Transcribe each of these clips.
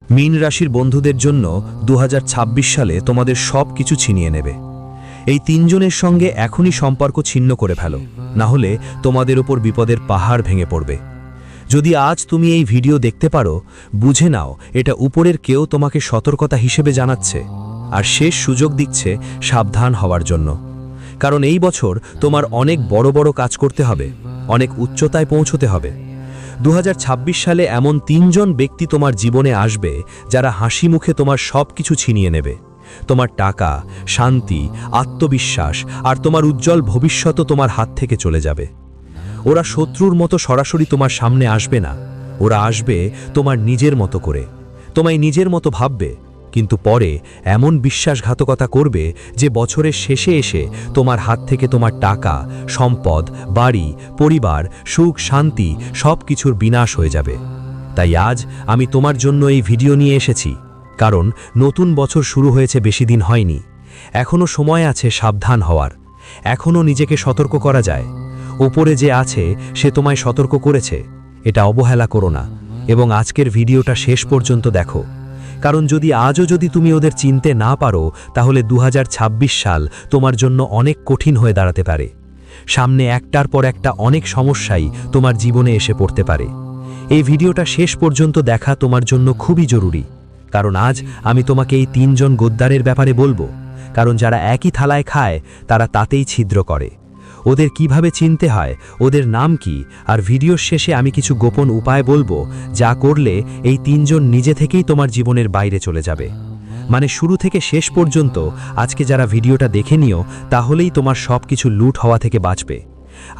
মীন রাশির বন্ধুদের জন্য 2026 সালে তোমাদের সব কিছু ছিনিয়ে নেবে। এই তিনজনের সঙ্গে এখনই সম্পর্ক ছিন্ন করে ফেলো, না হলে তোমাদের উপর বিপদের পাহাড় ভেঙে পড়বে। যদি আজ তুমি এই ভিডিও দেখতে পারো, বুঝে নাও এটা উপরের কেউ তোমাকে সতর্কতা হিসেবে জানাচ্ছে আর শেষ সুযোগ দিচ্ছে সাবধান হওয়ার জন্য। কারণ এই বছর তোমার অনেক বড় বড় কাজ করতে হবে, অনেক উচ্চতায় পৌঁছতে হবে। 2026 সালে এমন তিনজন ব্যক্তি তোমার জীবনে আসবে যারা হাসি মুখে তোমার সব কিছু ছিনিয়ে নেবে। তোমার টাকা, শান্তি, আত্মবিশ্বাস আর তোমার উজ্জ্বল ভবিষ্যৎও তোমার হাত থেকে চলে যাবে। ওরা শত্রুর মতো সরাসরি তোমার সামনে আসবে না, ওরা আসবে তোমার নিজের মতো করে, তোমায় নিজের মতো ভাববে, কিন্তু পরে এমন বিশ্বাসঘাতকতা করবে যে বছরের শেষে এসে তোমার হাত থেকে তোমার টাকা, সম্পদ, বাড়ি, পরিবার, সুখ, শান্তি সব কিছুর বিনাশ হয়ে যাবে। তাই আজ আমি তোমার জন্য এই ভিডিও নিয়ে এসেছি, কারণ নতুন বছর শুরু হয়েছে, বেশি দিন হয়নি। এখনও সময় আছে সাবধান হওয়ার, এখনও নিজেকে সতর্ক করা যায়। ওপরে যে আছে সে তোমায় সতর্ক করেছে, এটা অবহেলা করো না এবং আজকের ভিডিওটা শেষ পর্যন্ত দেখো। কারণ যদি তুমি ওদের চিনতে না পারো, তাহলে 2026 সাল তোমার জন্য অনেক কঠিন হয়ে দাঁড়াতে পারে। সামনে একটার পর একটা অনেক সমস্যাই তোমার জীবনে এসে পড়তে পারে। এই ভিডিওটা শেষ পর্যন্ত দেখা তোমার জন্য খুবই জরুরি, কারণ আজ আমি তোমাকে এই তিনজন গদ্দারের ব্যাপারে বলবো। কারণ যারা একই থালায় খায় তারা তাতেই ছিদ্র করে। ওদের কিভাবে চিনতে হয়, ওদের নাম কি, আর ভিডিওর শেষে আমি কিছু গোপন উপায় বলবো যা করলে এই তিনজন নিজে থেকেই তোমার জীবনের বাইরে চলে যাবে। মানে শুরু থেকে শেষ পর্যন্ত আজকে যারা ভিডিওটা দেখে নিও, তাহলেই তোমার সব কিছু লুট হওয়া থেকে বাঁচবে।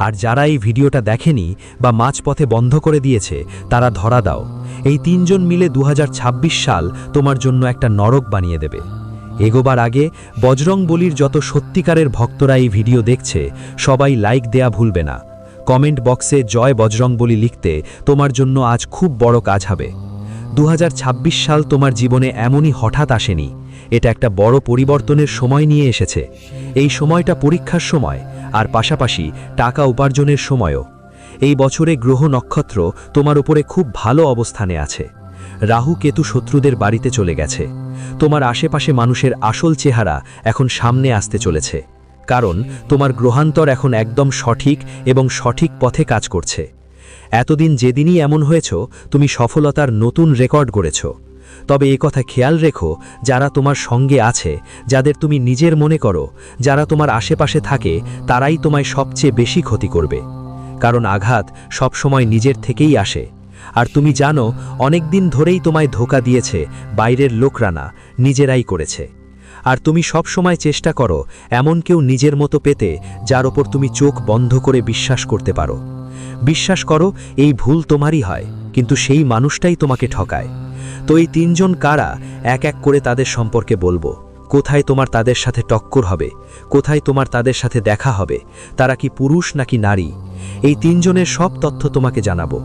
আর যারা এই ভিডিওটা দেখেনি বা মাঝপথে বন্ধ করে দিয়েছে, তারা ধরা দাও। এই তিনজন মিলে 2026 সাল তোমার জন্য একটা নরক বানিয়ে দেবে। এগোবার আগে বজরংবলীর যত সত্যিকারের ভক্তরা এই ভিডিও দেখছে, সবাই লাইক দেয়া ভুলবে না। কমেন্ট বক্সে জয় বজরংবলী লিখতে তোমার জন্য আজ খুব বড় কাজ হবে। 2026 সাল তোমার জীবনে এমনই হঠাৎ আসেনি, এটা একটা বড় পরিবর্তনের সময় নিয়ে এসেছে। এই সময়টা পরীক্ষার সময়, আর পাশাপাশি টাকা উপার্জনের সময়ও। এই বছরে গ্রহ নক্ষত্র তোমার উপরে খুব ভালো অবস্থানে আছে। রাহু কেতু শত্রুদের বাড়িতে চলে গেছে। তোমার আশেপাশে মানুষের আসল চেহারা এখন সামনে আসতে চলেছে, কারণ তোমার গ্রহান্তর এখন একদম সঠিক এবং সঠিক পথে কাজ করছে। এতদিন যেদিনই এমন হয়েছ, তুমি সফলতার নতুন রেকর্ড গড়েছ। তবে কথা খেয়াল রেখো, যারা তোমার সঙ্গে আছে, যাদের তুমি নিজের মনে করো, যারা তোমার আশেপাশে থাকে, তারাই তোমায় সবচেয়ে বেশি ক্ষতি করবে। কারণ আঘাত সবসময় নিজের থেকেই আসে। আর তুমি জানো, অনেক দিন ধরেই তোমায় ধোঁকা দিয়েছে বাইরের লোকরা না, নিজেরাই করেছে। আর তুমি সব সময় চেষ্টা করো এমন কেউ নিজের মতো পেতে, যার ওপর তুমি চোখ বন্ধ করে বিশ্বাস করতে পারো। বিশ্বাস করো, এই ভুল তোমারই হয়, কিন্তু সেই মানুষটাই তোমাকে ঠকায়। তো এই তিনজন কারা, এক এক করে তাদের সম্পর্কে বলবো। কোথায় তোমার তাদের সাথে টক্কর হবে, কোথায় তোমার তাদের সাথে দেখা হবে, তারা কি পুরুষ নাকি নারী, এই তিনজনের সব তথ্য তোমাকে জানাবো।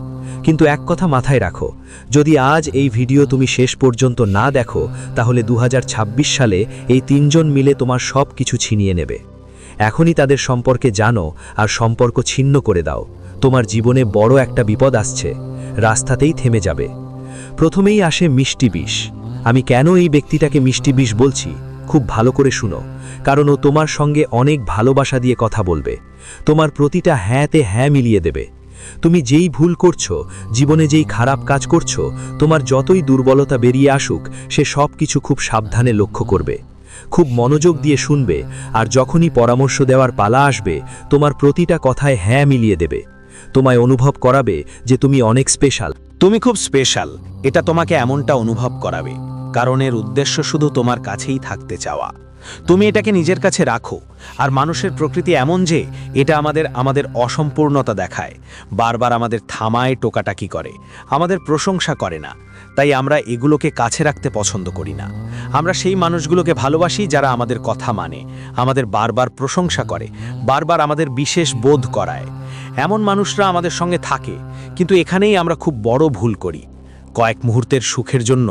কিন্তু এক কথা মাথায় রাখো, যদি আজ এই ভিডিও তুমি শেষ পর্যন্ত না দেখো, তাহলে 2026 সালে এই তিনজন মিলে তোমার সব কিছু ছিনিয়ে নেবে। এখনই তাদের সম্পর্কে জানো আর সম্পর্ক ছিন্ন করে দাও। তোমার জীবনে বড় একটা বিপদ আসছে, রাস্তাতেই থেমে যাবে। প্রথমেই আসে মিষ্টি বিষ। আমি কেন এই ব্যক্তিটাকে মিষ্টি বিষ বলছি, খুব ভালো করে শুনো। কারণ ও তোমার সঙ্গে অনেক ভালোবাসা দিয়ে কথা বলবে, তোমার প্রতিটা হ্যাঁতে হ্যাঁ মিলিয়ে দেবে। তুমি যেই ভুল করছো, জীবনে যেই খারাপ কাজ করছো, তোমার যতই দুর্বলতা বেরিয়ে আসুক, সে সব কিছু খুব সাবধানে লক্ষ্য করবে, খুব মনোযোগ দিয়ে শুনবে। আর যখনই পরামর্শ দেওয়ার পালা আসবে, তোমার প্রতিটা কথায় হ্যাঁ মিলিয়ে দেবে। তোমায় অনুভব করাবে যে তুমি অনেক স্পেশাল, তুমি খুব স্পেশাল। এটা তোমাকে এমনটা অনুভব করাবে, কারণ এর উদ্দেশ্য শুধু তোমার কাছেই থাকতে চাওয়া। তুমি এটাকে নিজের কাছে রাখো। আর মানুষের প্রকৃতি এমন যে এটা আমাদের অসম্পূর্ণতা দেখায়, বারবার আমাদের থামায়, টোকাটাকি করে, আমাদের প্রশংসা করে না। তাই আমরা এগুলোকে কাছে রাখতে পছন্দ করি না। আমরা সেই মানুষগুলোকে ভালোবাসি যারা আমাদের কথা মানে, আমাদের বারবার প্রশংসা করে, বারবার আমাদের বিশেষ বোধ করায়। এমন মানুষরা আমাদের সঙ্গে থাকে, কিন্তু এখানেই আমরা খুব বড় ভুল করি। কয়েক মুহূর্তের সুখের জন্য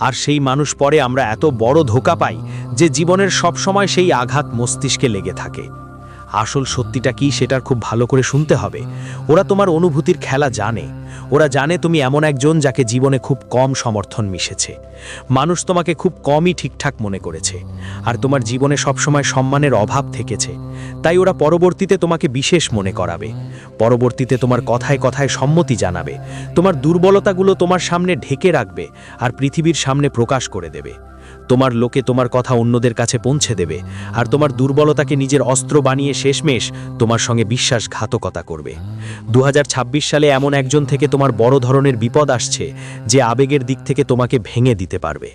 আর সেই মানুষ পরে আমরা এত বড় ধোঁকা পাই যে জীবনের সব সময় সেই আঘাত মস্তিষ্কে লেগে থাকে। আসল সত্যিটা কি সেটার খুব ভালো করে শুনতে হবে। ওরা তোমার অনুভূতির খেলা জানে, ওরা জানে তুমি এমন একজন যাকে জীবনে খুব কম সমর্থন মিশেছে। মানুষ তোমাকে খুব কমই ঠিকঠাক মনে করেছে, আর তোমার জীবনে সবসময় সম্মানের অভাব থেকেছে। তাই ওরা পরবর্তীতে তোমাকে বিশেষ মনে করাবে, পরবর্তীতে তোমার কথায় কথায় সম্মতি জানাবে, তোমার দুর্বলতাগুলো তোমার সামনে ঢেকে রাখবে আর পৃথিবীর সামনে প্রকাশ করে দেবে। তোমার লোকে তোমার কথা অন্যদের কাছে পৌঁছে দেবে, আর তোমার দুর্বলতাকে নিজের অস্ত্র বানিয়ে শেষমেশ তোমার সঙ্গে বিশ্বাসঘাতকতা করবে। 2026 সালে এমন একজন থেকে তোমার বড় ধরনের বিপদ আসছে, যে আবেগের দিক থেকে তোমাকে ভেঙে দিতে পারবে।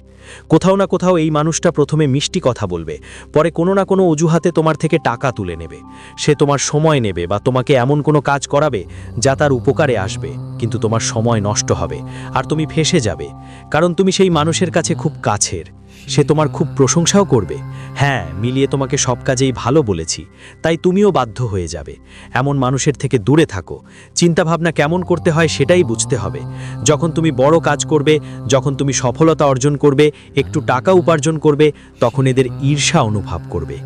কোথাও না কোথাও এই মানুষটা প্রথমে মিষ্টি কথা বলবে, পরে কোনো না কোনো অজুহাতে তোমার থেকে টাকা তুলে নেবে। সে তোমার সময় নেবে বা তোমাকে এমন কোনো কাজ করাবে যা তার উপকারে আসবে, কিন্তু তোমার সময় নষ্ট হবে আর তুমি ফেঁসে যাবে, কারণ তুমি সেই মানুষের কাছে খুব কাছের। সে তোমার খুব প্রশংসাও করবে, হ্যাঁ মিলিয়ে তোমাকে সব কাজেই ভালো বলেছি, তাই তুমিও বাধ্য হয়ে যাবে। এমন মানুষের থেকে দূরে থাকো। চিন্তাভাবনা কেমন করতে হয় সেটাই বুঝতে হবে। যখন তুমি বড় কাজ করবে, যখন তুমি সফলতা অর্জন করবে, একটু টাকা উপার্জন করবে, তখন এদের ঈর্ষা অনুভব করবে।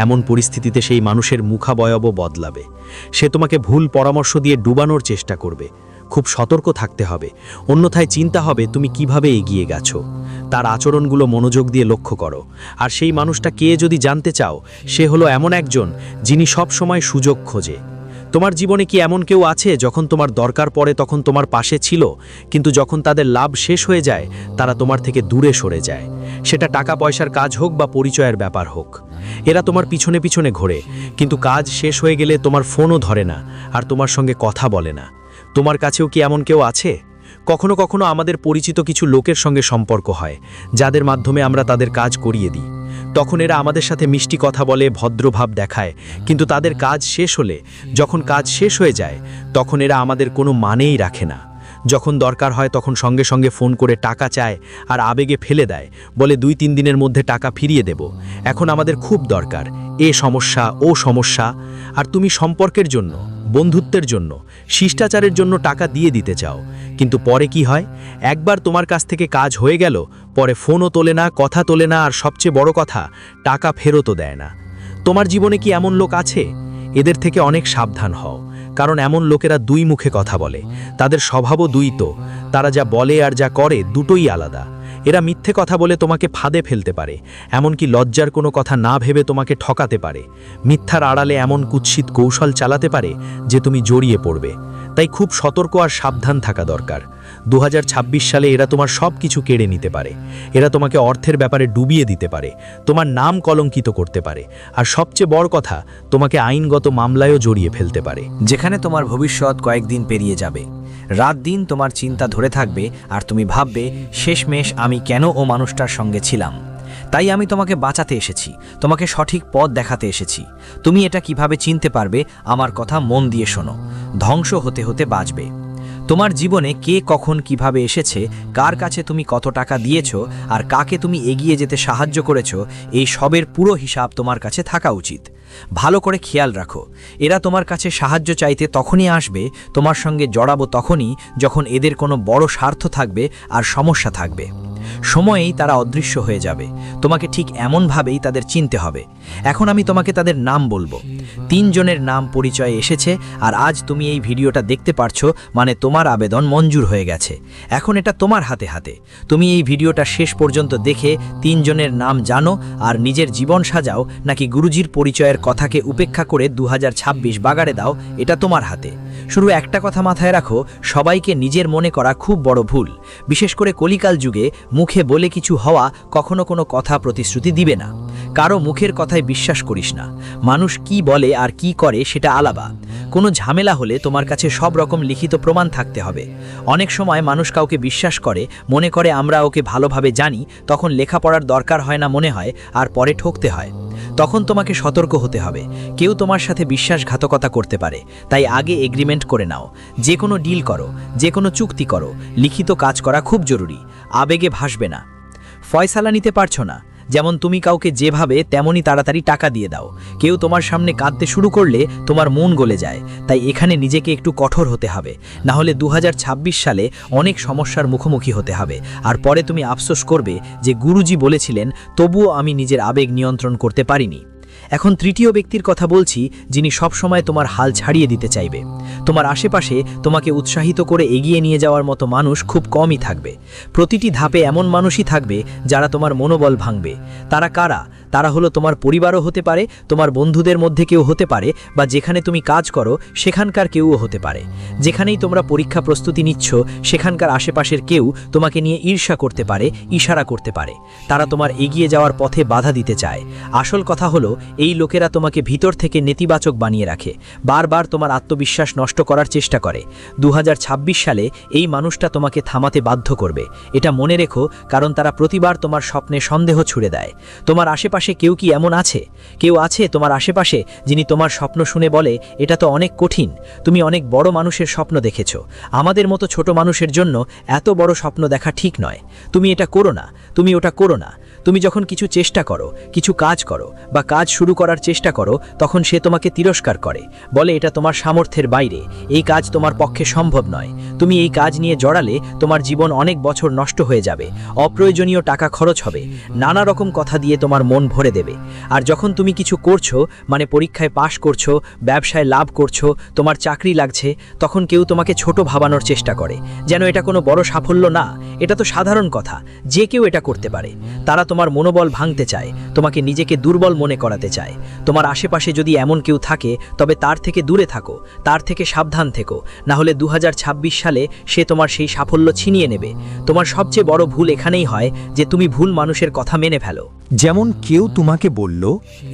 এমন পরিস্থিতিতে সেই মানুষের মুখাবয়ব বদলাবে। সে তোমাকে ভুল পরামর্শ দিয়ে ডুবানোর চেষ্টা করবে। খুব সতর্ক থাকতে হবে, অন্যথায় চিন্তা হবে তুমি কিভাবে এগিয়ে গেছো। তার আচরণগুলো মনোযোগ দিয়ে লক্ষ্য করো। আর সেই মানুষটা কে যদি জানতে চাও, সে হলো এমন একজন যিনি সব সময় সুযোগ খোঁজে। তোমার জীবনে কি এমন কেউ আছে যখন তোমার দরকার পড়ে তখন তোমার পাশে ছিল, কিন্তু যখন তাদের লাভ শেষ হয়ে যায় তারা তোমার থেকে দূরে সরে যায়? সেটা টাকা পয়সার কাজ হোক বা পরিচয়ের ব্যাপার হোক। এরা তোমার পিছনে পিছনে ঘোরে, কিন্তু কাজ শেষ হয়ে গেলে তোমার ফোনও ধরে না আর তোমার সঙ্গে কথা বলে না। তোমার কাছেও কি এমন কেউ আছে? কখনো কখনো আমাদের পরিচিত কিছু লোকের সঙ্গে সম্পর্ক হয়, যাদের মাধ্যমে আমরা তাদের কাজ করিয়ে দিই। তখন এরা আমাদের সাথে মিষ্টি কথা বলে, ভদ্রভাব দেখায়, কিন্তু তাদের কাজ শেষ হলে, যখন কাজ শেষ হয়ে যায়, তখন এরা আমাদের কোনো মানেই রাখে না। যখন দরকার হয় তখন সঙ্গে সঙ্গে ফোন করে টাকা চায় আর আবেগে ফেলে দেয়, বলে 2-3 দিনের মধ্যে টাকা ফিরিয়ে দেব, এখন আমাদের খুব দরকার, এ সমস্যা ও সমস্যা। আর তুমি সম্পর্কের জন্য, বন্ধুত্বের জন্য, শিষ্টাচারের জন্য টাকা দিয়ে দিতে চাও, কিন্তু পরে কি হয়? একবার তোমার কাছ থেকে কাজ হয়ে গেল, পরে ফোনও তোলে না, কথা তোলে না, আর সবচেয়ে বড় কথা, টাকা ফেরতও দেয় না। তোমার জীবনে কি এমন লোক আছে? এদের থেকে অনেক সাবধান হও, কারণ এমন লোকেরা দুই মুখে কথা বলে। তাদের স্বভাবও দ্বৈত, তারা যা বলে আর যা করে দুটোই আলাদা। এরা মিথ্যে কথা বলে তোমাকে ফাঁদে ফেলতে পারে, এমনকি লজ্জার কোনো কথা না ভেবে তোমাকে ঠকাতে পারে। মিথ্যার আড়ালে এমন কুৎসিত কৌশল চালাতে পারে যে তুমি জড়িয়ে পড়বে। তাই খুব সতর্ক আর সাবধান থাকা দরকার। 2026 সালে এরা তোমার সব কিছু কেড়ে নিতে পারে। এরা তোমাকে অর্থের ব্যাপারে ডুবিয়ে দিতে পারে, তোমার নাম কলঙ্কিত করতে পারে, আর সবচেয়ে বড় কথা, তোমাকে আইনগত মামলায়ও জড়িয়ে ফেলতে পারে। যেখানে তোমার ভবিষ্যৎ কয়েকদিন পেরিয়ে যাবে, রাত দিন তোমার চিন্তা ধরে থাকবে, আর তুমি ভাববে শেষমেশ আমি কেন ও মানুষটার সঙ্গে ছিলাম। তাই আমি তোমাকে বাঁচাতে এসেছি, তোমাকে সঠিক পথ দেখাতে এসেছি। তুমি এটা কিভাবে চিনতে পারবে? আমার কথা মন দিয়ে শোনো। ধ্বংস হতে হতে বাঁচবে। তোমার জীবনে কে কখন কিভাবে এসেছে, কার কাছে তুমি কত টাকা দিয়েছো, আর কাকে তুমি এগিয়ে যেতে সাহায্য করেছো, এই সবের পুরো হিসাব তোমার কাছে থাকা উচিত। ভালো করে খেয়াল রাখো, এরা তোমার কাছে সাহায্য চাইতে তখনই আসবে, তোমার সঙ্গে জড়াবো তখনই যখন এদের কোনো বড় স্বার্থ থাকবে আর সমস্যা থাকবে। সময়েই তারা অদৃশ্য হয়ে যাবে। তোমাকে ঠিক এমনভাবেই তাদের চিনতে হবে। এখন আমি তোমাকে তাদের নাম বলবো। 3 জনের নাম পরিচয়ে এসেছে, আর আজ তুমি এই ভিডিওটা দেখতে পারছো, মানে তোমার আবেদন মঞ্জুর হয়ে গেছে। এখন এটা তোমার হাতে হাতে। তুমি এই ভিডিওটা শেষ পর্যন্ত দেখে 3 জনের নাম জানো আর নিজের জীবন সাজাও, নাকি গুরুজির পরিচয়ের কথাকে উপেক্ষা করে 2026 বাগাড়ে দাও, এটা তোমার হাতে। শুধু একটা কথা মাথায় রাখো, সবাইকে নিজের মনে করা খুব বড় ভুল। বিশেষ করে কলিকাল যুগে মুখে বলে কিছু হওয়া কখনো কোনো কথা প্রতিশ্রুতি দিবে না। কারো মুখের কথায় বিশ্বাস করিস না। মানুষ কি বলে আর কি করে সেটা আলাদা। কোনো ঝামেলা হলে তোমার কাছে সব রকম লিখিত প্রমাণ থাকতে হবে। অনেক সময় মানুষ কাউকে বিশ্বাস করে, মনে করে আমরা ওকে ভালোভাবে জানি, তখন লেখাপড়ার দরকার হয় না মনে হয়, আর পরে ঠকতে হয়। তখন তোমাকে সতর্ক হতে হবে। কেউ তোমার সাথে বিশ্বাসঘাতকতা করতে পারে, তাই আগে এগ্রিমেন্ট করে নাও। যে কোনো ডিল করো, যে কোনো চুক্তি করো, লিখিত কাজ করা খুব জরুরি। আবেগে ভাসবে না। ফয়সালা নিতে পারছো না, যেমন তুমি কাউকে যেভাবে তেমনই তাড়াতাড়ি টাকা দিয়ে দাও। কেউ তোমার সামনে কাঁদতে শুরু করলে তোমার মন গলে যায়, তাই এখানে নিজেকে একটু কঠোর হতে হবে, না হলে 2026 সালে অনেক সমস্যার মুখোমুখি হতে হবে, আর পরে তুমি আফসোস করবে যে গুরুজি বলেছিলেন তবুও আমি নিজের আবেগ নিয়ন্ত্রণ করতে পারিনি। এখন তৃতীয় ব্যক্তির কথা বলছি, যিনি সব সময় তোমার হাল ছাড়িয়ে দিতে চাইবে। তোমার আশেপাশে তোমাকে উৎসাহিত করে এগিয়ে নিয়ে যাওয়ার মতো মানুষ খুব কমই থাকবে। প্রতিটি ধাপে এমন মানুষই থাকবে যারা তোমার মনোবল ভাঙবে। তারা কারা? তারা হলো তোমার পরিবারও হতে পারে, তোমার বন্ধুদের মধ্যে কেউ হতে পারে, বা যেখানে তুমি কাজ করো সেখানকার কেউও হতে পারে। যেখানেই তোমরা পরীক্ষা প্রস্তুতি নিচ্ছ সেখানকার আশেপাশের কেউ তোমাকে নিয়ে ঈর্ষা করতে পারে, ইশারা করতে পারে। তারা তোমার এগিয়ে যাওয়ার পথে বাধা দিতে চায়। আসল কথা হলো, এই লোকেরা তোমাকে ভিতর থেকে নেতিবাচক বানিয়ে রাখে, বারবার তোমার আত্মবিশ্বাস নষ্ট করার চেষ্টা করে। 2026 সালে এই মানুষটা তোমাকে থামাতে বাধ্য করবে, এটা মনে রেখো, কারণ তারা প্রতিবার তোমার স্বপ্নে সন্দেহ ছুড়ে দেয়। তোমার আশেপাশে কেউ কি এমন আছে? কেউ আছে তোমার আশেপাশে যিনি তোমার স্বপ্ন শুনে বলে, এটা তো অনেক কঠিন, তুমি অনেক বড় মানুষের স্বপ্ন দেখেছ, আমাদের মতো ছোট মানুষের জন্য এত বড় স্বপ্ন দেখা ঠিক নয়, তুমি এটা করো না, তুমি ওটা করো না। তুমি যখন কিছু চেষ্টা করো, কিছু কাজ করো বা কাজ শুরু করার চেষ্টা করো, তখন সে তোমাকে তিরস্কার করে, বলে এটা তোমার সামর্থ্যের বাইরে, এই কাজ তোমার পক্ষে সম্ভব নয়। তুমি এই কাজ নিয়ে জড়ালে তোমার জীবন অনেক বছর নষ্ট হয়ে যাবে, অপ্রয়োজনীয় টাকা খরচ হবে, নানা রকম কথা দিয়ে তোমার মন ভরে দেবে। আর যখন তুমি কিছু করছো, মানে পরীক্ষায় পাশ করছো, ব্যবসায় লাভ করছো, তোমার চাকরি লাগছে, তখন কেউ তোমাকে ছোট ভাবানোর চেষ্টা করে, যেন এটা কোনো বড় সাফল্য না, এটা তো সাধারণ কথা, যে কেউ এটা করতে পারে। তারা তোমার মনোবল ভাঙতে চায়, তোমাকে নিজেকে দুর্বল মনে করাতে চায়। তোমার আশেপাশে যদি এমন কেউ থাকে, তবে তার থেকে দূরে থাকো, তার থেকে সাবধান থেকো, না হলে 2026 সালে সে তোমার সেই সাফল্য ছিনিয়ে নেবে। তোমার সবচেয়ে বড় ভুল এখানেই হয় যে তুমি ভুল মানুষের কথা মেনে ফেলো। যেমন কেউ তোমাকে বলল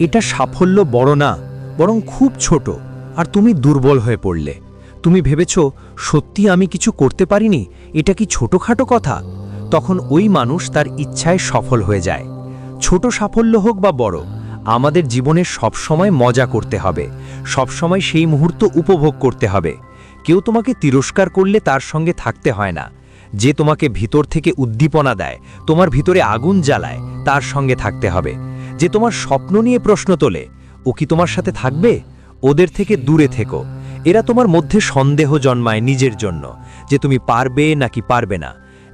এটা সাফল্য বড় না, বরং খুব ছোট, আর তুমি দুর্বল হয়ে পড়লে। তুমি ভেবেছ সত্যি আমি কিছু করতে পারিনি, এটা কি ছোটখাটো কথা? তখন ওই মানুষ তার ইচ্ছায় সফল হয়ে যায়। ছোট সাফল্য হোক বা বড়, আমাদের জীবনে সবসময় মজা করতে হবে, সবসময় সেই মুহূর্ত উপভোগ করতে হবে। কেউ তোমাকে তিরস্কার করলে তার সঙ্গে থাকতে হয় না। যে তোমাকে ভিতর থেকে উদ্দীপনা দেয়, তোমার ভিতরে আগুন জ্বালায়, তার সঙ্গে থাকতে হবে। যে তোমার স্বপ্ন নিয়ে প্রশ্ন তোলে, ও কি তোমার সাথে থাকবে? ওদের থেকে দূরে থেকো। এরা তোমার মধ্যে সন্দেহ জন্মায় নিজের জন্য, যে তুমি পারবে নাকি পারবে না।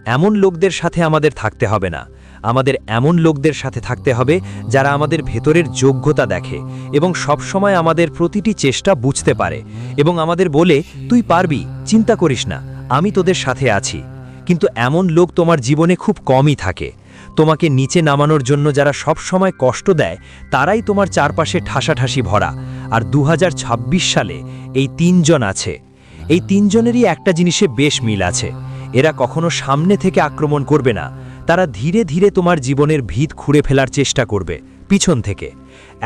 এমন লোকদের সাথে আমাদের থাকতে হবে না। আমাদের এমন লোকদের সাথে থাকতে হবে যারা আমাদের ভেতরের যোগ্যতা দেখে এবং সবসময় আমাদের প্রতিটি চেষ্টা বুঝতে পারে এবং আমাদের বলে, তুই পারবি, চিন্তা করিস না, আমি তোদের সাথে আছি। কিন্তু এমন লোক তোমার জীবনে খুব কমই থাকে। তোমাকে নিচে নামানোর জন্য যারা সব সময় কষ্ট দেয়, তারাই তোমার চারপাশে ঠাসাঠাসি ভরা। আর 2026 সালে এই তিনজন আছে। এই তিনজনেরই একটা জিনিসে বেশ মিল আছে। এরা কখনো সামনে থেকে আক্রমণ করবে না, তারা ধীরে ধীরে তোমার জীবনের ভিত খুঁড়ে ফেলার চেষ্টা করবে পিছন থেকে।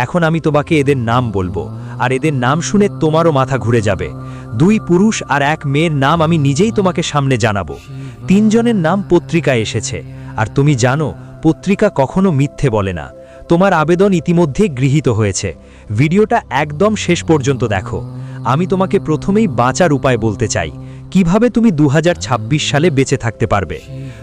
এখন আমি তোমাকে এদের নাম বলবো, আর এদের নাম শুনে তোমারও মাথা ঘুরে যাবে। 2 পুরুষ আর 1 মেয়ের নাম আমি নিজেই তোমাকে সামনে জানাবো। 3 জনের নাম পত্রিকায় এসেছে, আর তুমি জানো পত্রিকা কখনো মিথ্যে বলে না। তোমার আবেদন ইতিমধ্যে গৃহীত হয়েছে। ভিডিওটা একদম শেষ পর্যন্ত দেখো। আমি তোমাকে প্রথমেই বাঁচার উপায় বলতে চাই, কিভাবে তুমি 2026 সালে বেঁচে থাকতে পারবে।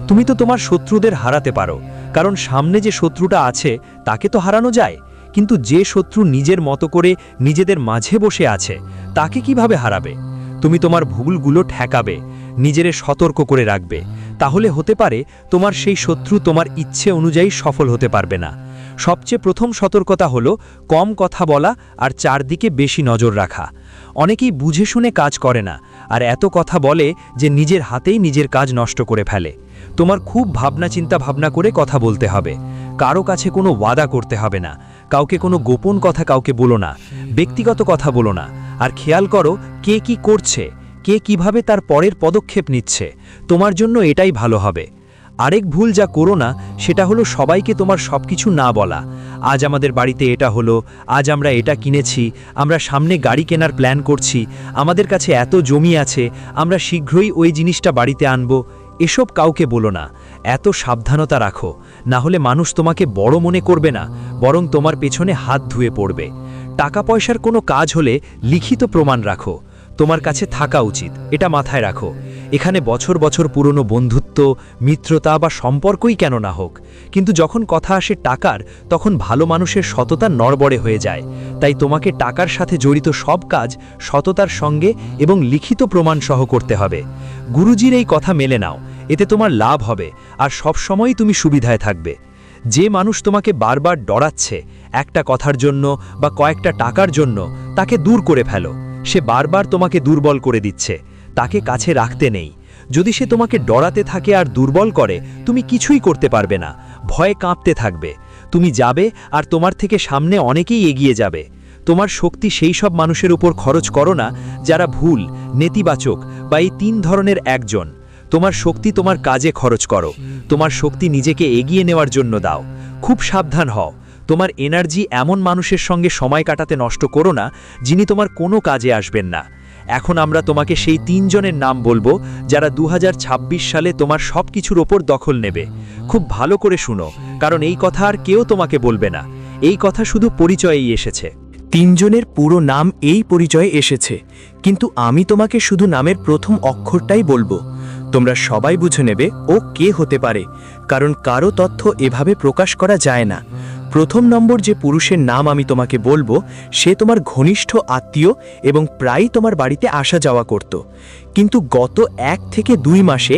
তুমি তো তোমার শত্রুদের হারাতে পারো, কারণ সামনে যে শত্রুটা আছে তাকে তো হারানো যায়, কিন্তু যে শত্রু নিজের মতো করে নিজেদের মাঝে বসে আছে, তাকে কিভাবে হারাবে? তুমি তোমার ভুলগুলো ঠেকাবে, নিজেরে সতর্ক করে রাখবে। তাহলে হতে পারে তোমার সেই শত্রু তোমার ইচ্ছে অনুযায়ী সফল হতে পারবে না। সবচেয়ে প্রথম সতর্কতা হলো কম কথা বলা আর চারদিকে বেশি নজর রাখা। অনেকেই বুঝে শুনে কাজ করে না, আর এত কথা বলে যে নিজের হাতেই নিজের কাজ নষ্ট করে ফেলে। তোমার খুব ভাবনা করে কথা বলতে হবে। কারো কাছে কোনো ওয়াদা করতে হবে না, কাউকে কোনো গোপন কথা কাউকে বলো না, ব্যক্তিগত কথা বলো না। আর খেয়াল করো কে কি করছে, কে কিভাবে তার পরের পদক্ষেপ নিচ্ছে। তোমার জন্য এটাই ভালো হবে। আরেক ভুল যা করো না, সেটা হলো সবাইকে তোমার সবকিছু না বলা। আজ আমাদের বাড়িতে এটা হলো, আজ আমরা এটা কিনেছি, আমরা সামনে গাড়ি কেনার প্ল্যান করছি, আমাদের কাছে এত জমি আছে, আমরা শীঘ্রই ওই জিনিসটা বাড়িতে আনব। এসব কাউকে বলো না। এত সাবধানতা রাখো, না হলে মানুষ তোমাকে বড় মনে করবে না, বরং তোমার পেছনে হাত ধুয়ে পড়বে। টাকা পয়সার কোনো কাজ হলে লিখিত প্রমাণ রাখো, তোমার কাছে থাকা উচিত, এটা মাথায় রাখো। এখানে বছর বছর পুরনো বন্ধুত্ব, মিত্রতা বা সম্পর্কই কেন না হোক, কিন্তু যখন কথা আসে টাকার, তখন ভালো মানুষের সততা নড়বড়ে হয়ে যায়। তাই তোমাকে টাকার সাথে জড়িত সব কাজ সততার সঙ্গে এবং লিখিত প্রমাণ সহ করতে হবে। গুরুজির এই কথা মেলে নাও, এতে তোমার লাভ হবে আর সব সময়ই তুমি সুবিধায় থাকবে। যে মানুষ তোমাকে বারবার ডরাচ্ছে একটা কথার জন্য বা কয়েকটা টাকার জন্য, তাকে দূর করে ফেলো। সে বারবার তোমাকে দুর্বল করে দিচ্ছে, তাকে কাছে রাখতে নেই। যদি সে তোমাকে ডরাতে থাকে আর দুর্বল করে, তুমি কিছুই করতে পারবে না, ভয়ে কাঁপতে থাকবে। তুমি যাবে আর তোমার থেকে সামনে অনেকেই এগিয়ে যাবে। তোমার শক্তি সেই সব মানুষের উপর খরচ করো না যারা ভুল, নেতিবাচক বা এই 3 ধরনের একজন। তোমার শক্তি তোমার কাজে খরচ করো। তোমার শক্তি নিজেকে এগিয়ে নেওয়ার জন্য দাও। খুব সাবধান হও। তোমার এনার্জি এমন মানুষের সঙ্গে সময় কাটাতে নষ্ট করো না যিনি তোমার কোনো কাজে আসবেন না। এখন আমরা তোমাকে সেই 3 জনের নাম বলবো যারা 2026 সালে তোমার সব কিছুর ওপর দখল নেবে। খুব ভালো করে শুনো, কারণ এই কথা আর কেউ তোমাকে বলবে না। এই কথা শুধু পরিচয়েই এসেছে। 3 জনের পুরো নাম এই পরিচয়ে এসেছে, কিন্তু আমি তোমাকে শুধু নামের প্রথম অক্ষরটাই বলবো। তোমরা সবাই বুঝে নেবে ও কে হতে পারে, কারণ কারো তথ্য এভাবে প্রকাশ করা যায় না। প্রথম নম্বর যে পুরুষের নাম আমি তোমাকে বলবো, সে তোমার ঘনিষ্ঠ আত্মীয় এবং প্রায়ই তোমার বাড়িতে আসা যাওয়া করত। কিন্তু গত 1 থেকে 2 মাসে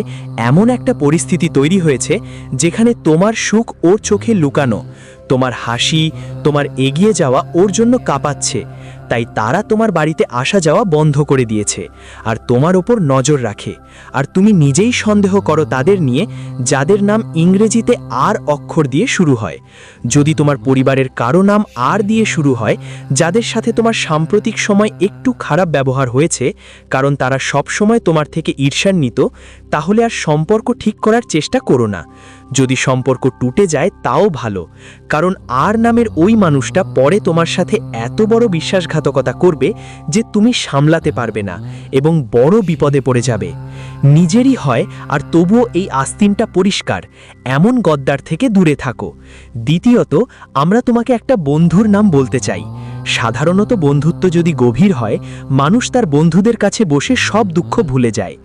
এমন একটা পরিস্থিতি তৈরি হয়েছে যেখানে তোমার সুখ ওর চোখে লুকানো, তোমার হাসি, তোমার এগিয়ে যাওয়া ওর জন্য কাঁপাচ্ছে। তাই তারা তোমার বাড়িতে আসা যাওয়া বন্ধ করে দিয়েছে আর তোমার ওপর নজর রাখে। আর তুমি নিজেই সন্দেহ করো তাদের নিয়ে, যাদের নাম ইংরেজিতে আর অক্ষর দিয়ে শুরু হয়। যদি তোমার পরিবারের কারো নাম আর দিয়ে শুরু হয়, যাদের সাথে তোমার সাম্প্রতিক সময় একটু খারাপ ব্যবহার হয়েছে কারণ তারা সব সময় তোমার থেকে ঈর্ষান্বিত, তাহলে আর সম্পর্ক ঠিক করার চেষ্টা করো না। যদি সম্পর্ক টুটে যায় তাও ভালো, কারণ আর নামের ওই মানুষটা পরে তোমার সাথে এত বড় বিশ্বাসঘাতকতা করবে যে তুমি সামলাতে পারবে না এবং বড় বিপদে পড়ে যাবে। নিজেরই হয় আর তবুও এই আস্তিনটা পরিষ্কার, এমন গদ্দার থেকে দূরে থাকো। দ্বিতীয়ত, আমরা তোমাকে একটা বন্ধুর নাম বলতে চাই। সাধারণত বন্ধুত্ব যদি গভীর হয়, মানুষ তার বন্ধুদের কাছে বসে সব দুঃখ ভুলে যায়।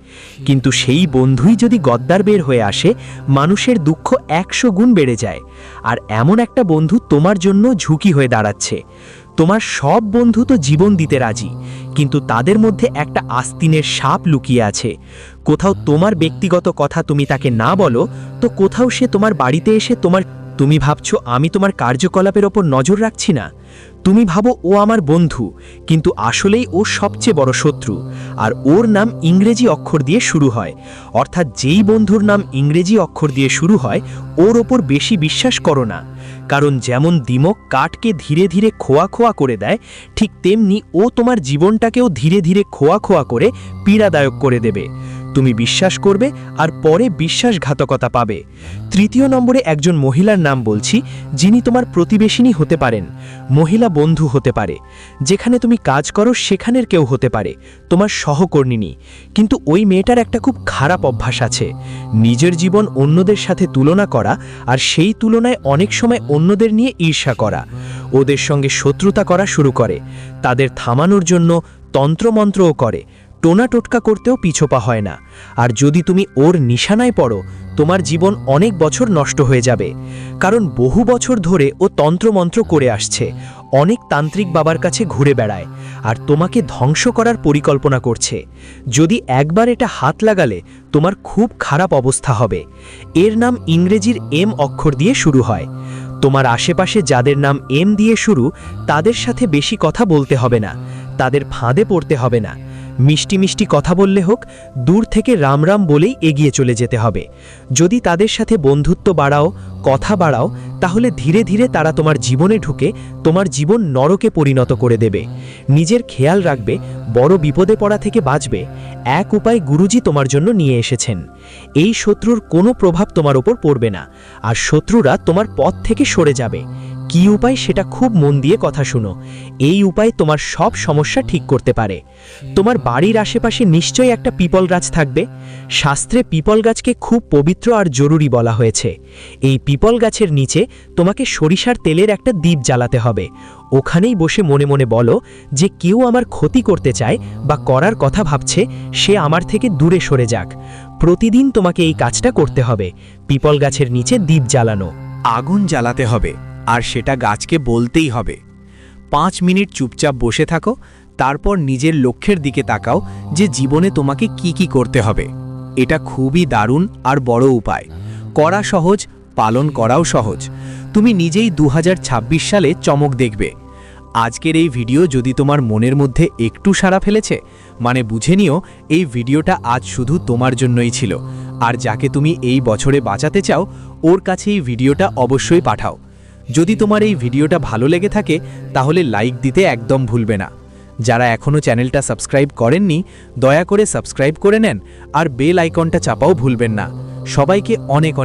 কিন্তু সেই বন্ধুই যদি গদ্দার বের হয়ে আসে, মানুষের দুঃখ 100 গুণ বেড়ে যায়। আর এমন একটা বন্ধু তোমার জন্য ঝুঁকি হয়ে দাঁড়াচ্ছে। তোমার সব বন্ধু তো জীবন দিতে রাজি, কিন্তু তাদের মধ্যে একটা আস্তিনের সাপ লুকিয়ে আছে। কোথাও তোমার ব্যক্তিগত কথা তুমি তাকে না বলো, তো কোথাও সে তোমার বাড়িতে এসে তুমি ভাবছো আমি তোমার কার্যকলাপের ওপর নজর রাখছি না। তুমি ভাবো ও আমার বন্ধু, কিন্তু আসলেই ও সবচেয়ে বড় শত্রু। আর ওর নাম ইংরেজি অক্ষর দিয়ে শুরু হয়। অর্থাৎ যেই বন্ধুর নাম ইংরেজি অক্ষর দিয়ে শুরু হয়, ওর ওপর বেশি বিশ্বাস করো না। কারণ যেমন দিমক কাঠকে ধীরে ধীরে খোয়া খোয়া করে দেয়, ঠিক তেমনি ও তোমার জীবনটাকেও ধীরে ধীরে খোয়া খোয়া করে পীড়াদায়ক করে দেবে। তুমি বিশ্বাস করবে আর পরে বিশ্বাসঘাতকতা পাবে। তৃতীয় নম্বরে একজন মহিলার নাম বলছি, যিনি তোমার প্রতিবেশিনী হতে পারেন, মহিলা বন্ধু হতে পারে। যেখানে তুমি কাজ করো সেখানের কেউ হতে পারে, তোমার সহকর্মিনী। কিন্তু ওই মেয়েটার একটা খুব খারাপ অভ্যাস আছে, নিজের জীবন অন্যদের সাথে তুলনা করা, আর সেই তুলনায় অনেক সময় অন্যদের নিয়ে ঈর্ষা করা। ওদের সঙ্গে শত্রুতা করা শুরু করে, তাদের থামানোর জন্য তন্ত্রমন্ত্রও করে, টোনা টোটকা করতেও পিছোপা হয় না। আর যদি তুমি ওর নিশানায় পড়ো, তোমার জীবন অনেক বছর নষ্ট হয়ে যাবে। কারণ বহু বছর ধরে ও তন্ত্রমন্ত্র করে আসছে, অনেক তান্ত্রিক বাবার কাছে ঘুরে বেড়ায়, আর তোমাকে ধ্বংস করার পরিকল্পনা করছে। যদি একবার এটা হাত লাগালে, তোমার খুব খারাপ অবস্থা হবে। এর নাম ইংরেজির এম অক্ষর দিয়ে শুরু হয়। তোমার আশেপাশে যাদের নাম এম দিয়ে শুরু, তাদের সাথে বেশি কথা বলতে হবে না, তাদের ফাঁদে পড়তে হবে না। মিষ্টি মিষ্টি কথা বললে হোক, দূর থেকে রাম রাম বলেই এগিয়ে চলে যেতে হবে। যদি তাদের সাথে বন্ধুত্ব বাড়াও, কথা বাড়াও, তাহলে ধীরে ধীরে তারা তোমার জীবনে ঢুকে তোমার জীবন নরকে পরিণত করে দেবে। নিজের খেয়াল রাখবে, বড় বিপদে পড়া থেকে বাঁচবে। এক উপায় গুরুজি তোমার জন্য নিয়ে এসেছেন। এই শত্রুর কোনো প্রভাব তোমার ওপর পড়বে না, আর শত্রুরা তোমার পথ থেকে সরে যাবে। কি উপায় সেটা খুব মন দিয়ে কথা শুনো। এই উপায় তোমার সব সমস্যা ঠিক করতে পারে। তোমার বাড়ির আশেপাশে নিশ্চয়ই একটা পিপল গাছ থাকবে। শাস্ত্রে পিপল গাছকে খুব পবিত্র আর জরুরি বলা হয়েছে। এই পিপল গাছের নিচে তোমাকে সরিষার তেলের একটা দীপ জ্বালাতে হবে। ওখানেই বসে মনে মনে বলো যে কেউ আমার ক্ষতি করতে চায় বা করার কথা ভাবছে, সে আমার থেকে দূরে সরে যাক। প্রতিদিন তোমাকে এই কাজটা করতে হবে, পিপল গাছের নিচে দীপ জ্বালানো। আগুন জ্বালাতে হবে, আর সেটা গাছকে বলতেই হবে। 5 মিনিট চুপচাপ বসে থাকো, তারপর নিজের লক্ষ্যের দিকে তাকাও যে জীবনে তোমাকে কি কি করতে হবে। এটা খুবই দারুণ আর বড় উপায়। করা সহজ, পালন করাও সহজ। তুমি নিজেই 2026 সালে চমক দেখবে। আজকের এই ভিডিও যদি তোমার মনের মধ্যে একটু সাড়া ফেলেছে, মানে বুঝে নিও এই ভিডিওটা আজ শুধু তোমার জন্যই ছিল। আর যাকে তুমি এই বছরে বাঁচাতে চাও ওর কাছে এই ভিডিওটা অবশ্যই পাঠাও। যদি তোমার এই ভিডিওটা ভালো লেগে থাকে তাহলে লাইক দিতে একদম ভুলবে না। যারা এখনও চ্যানেলটা সাবস্ক্রাইব করেননি দয়া করে সাবস্ক্রাইব করে নেন আর বেল আইকনটা চাপাও ভুলবেন না। সবাইকে অনেক